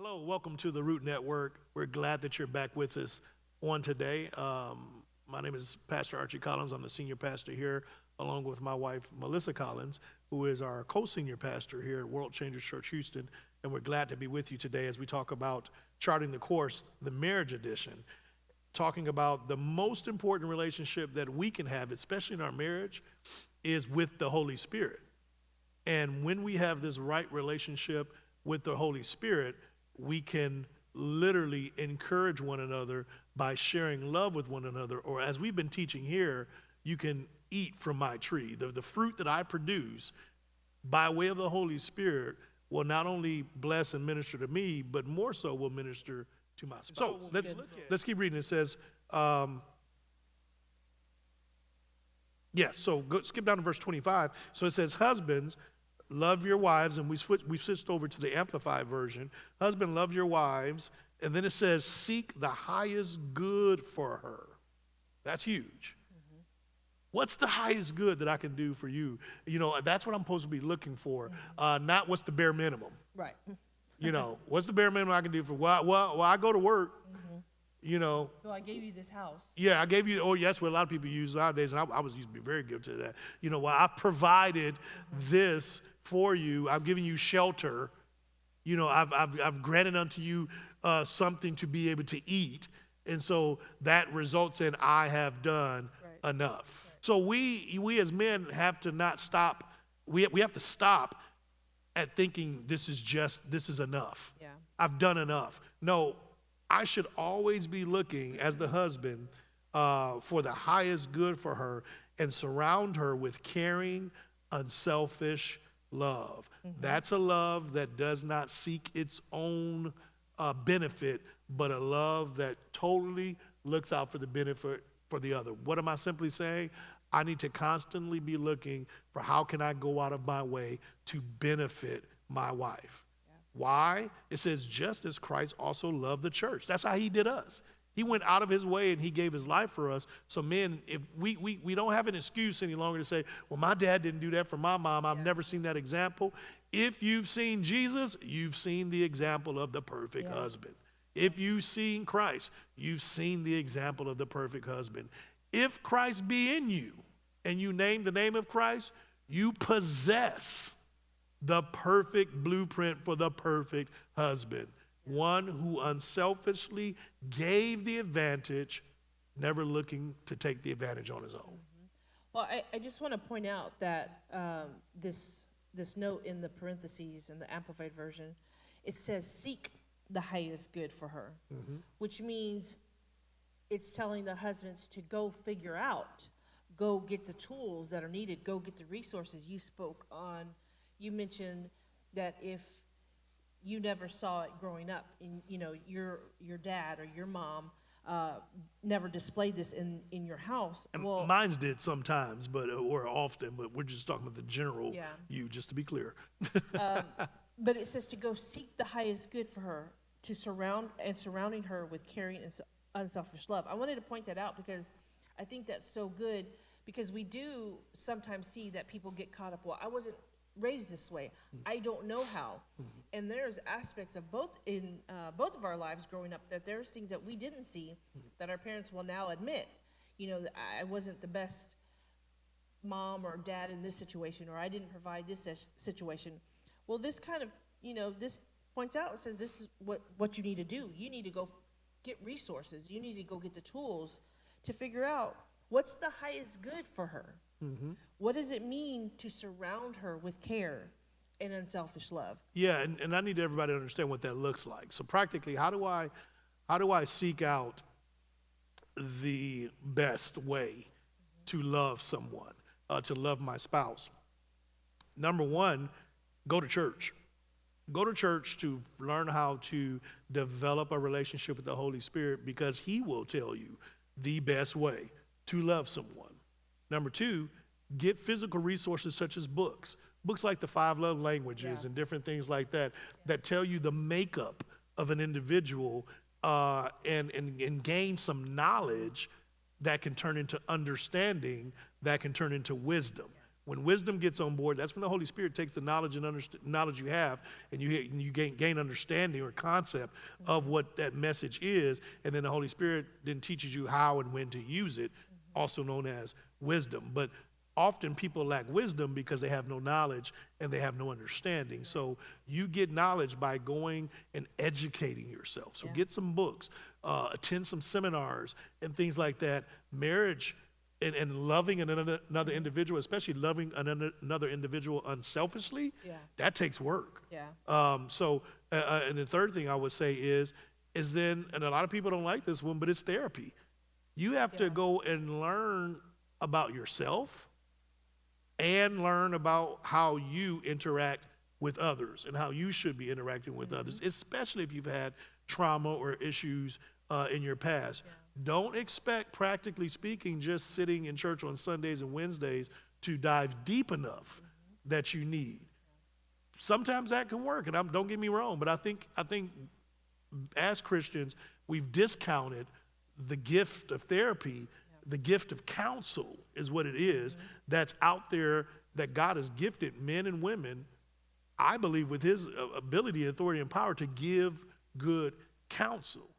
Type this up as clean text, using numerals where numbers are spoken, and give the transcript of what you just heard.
Hello, welcome to the Root Network. We're glad that you're back with us on today. My name is Pastor Archie Collins. I'm the senior pastor here, along with my wife, Melissa Collins, who is our co-senior pastor here at World Changers Church Houston. And we're glad to be with you today as we talk about charting the course, the marriage edition, talking about the most important relationship that we can have, especially in our marriage, is with the Holy Spirit. And when we have this right relationship with the Holy Spirit, we can literally encourage one another by sharing love with one another. Or as we've been teaching here, you can eat from my tree. The fruit that I produce by way of the Holy Spirit will not only bless and minister to me, but more so will minister to my spouse. So let's keep reading. It says, skip down to verse 25. So it says, husbands, love your wives, and we switched over to the Amplified version. Husband, love your wives, and then it says, seek the highest good for her. That's huge. Mm-hmm. What's the highest good that I can do for you? You know, that's what I'm supposed to be looking for, not what's the bare minimum. Right. You know, what's the bare minimum I can do for, well, I go to work, you know. Well, I gave you this house. Yeah, I gave you, that's what a lot of people use nowadays, and I was used to be very guilty of that. You know, well, I've provided this for you. I've given you shelter. You know, I've granted unto you something to be able to eat. And so that results in I have done enough. Right. So we as men have to not stop. We have to stop at thinking this is enough. Yeah. I've done enough. No, I should always be looking as the husband for the highest good for her and surround her with caring, unselfish love. Mm-hmm. That's a love that does not seek its own benefit, but a love that totally looks out for the benefit for the other. What am I simply saying? I need to constantly be looking for how can I go out of my way to benefit my wife. Why? It says, just as Christ also loved the church. That's how he did us. He went out of his way and he gave his life for us. So men, if we don't have an excuse any longer to say, well, my dad didn't do that for my mom. I've never seen that example. If you've seen Jesus, you've seen the example of the perfect husband. If you've seen Christ, you've seen the example of the perfect husband. If Christ be in you and you name the name of Christ, you possess the perfect blueprint for the perfect husband. One who unselfishly gave the advantage, never looking to take the advantage on his own. Mm-hmm. Well, I just want to point out that this note in the parentheses in the Amplified version, it says seek the highest good for her, which means it's telling the husbands to go figure out, go get the tools that are needed, go get the resources. You mentioned that if you never saw it growing up, and your dad or your mom never displayed this in your house. And mine did sometimes, or often, but we're just talking about the general you, just to be clear. But it says to go seek the highest good for her, to surrounding her with caring and unselfish love. I wanted to point that out because I think that's so good, because we do sometimes see that people get caught up, well, I wasn't raised this way. I don't know how. And there's aspects of both of our lives growing up that there's things that we didn't see that our parents will now admit. That I wasn't the best mom or dad in this situation, or I didn't provide this situation. Well, this kind of, this points out and says this is what you need to do. You need to go get resources. You need to go get the tools to figure out what's the highest good for her. Mm-hmm. What does it mean to surround her with care and unselfish love? Yeah, and I need everybody to understand what that looks like. So practically, how do I seek out the best way to love someone, to love my spouse? Number one, go to church. Go to church to learn how to develop a relationship with the Holy Spirit, because he will tell you the best way to love someone. Number two, get physical resources such as books like the 5 Love Languages and different things like that, that tell you the makeup of an individual and gain some knowledge that can turn into understanding, that can turn into wisdom. When wisdom gets on board, that's when the Holy Spirit takes the knowledge and knowledge you have, and you gain understanding or concept of what that message is, and then the Holy Spirit then teaches you how and when to use it, also known as wisdom. But often people lack wisdom because they have no knowledge and they have no understanding. So you get knowledge by going and educating yourself. So get some books, attend some seminars and things like that. Marriage and loving another individual, especially loving another individual unselfishly, that takes work. And the third thing I would say is then, and a lot of people don't like this one, but it's therapy. You have to go and learn about yourself and learn about how you interact with others and how you should be interacting with others, especially if you've had trauma or issues in your past. Don't expect, practically speaking, just sitting in church on Sundays and Wednesdays to dive deep enough that you need. Sometimes that can work, and don't get me wrong, but I think as Christians, we've discounted the gift of therapy. The gift of counsel is what it is that's out there that God has gifted men and women, I believe, with his ability, authority, and power to give good counsel.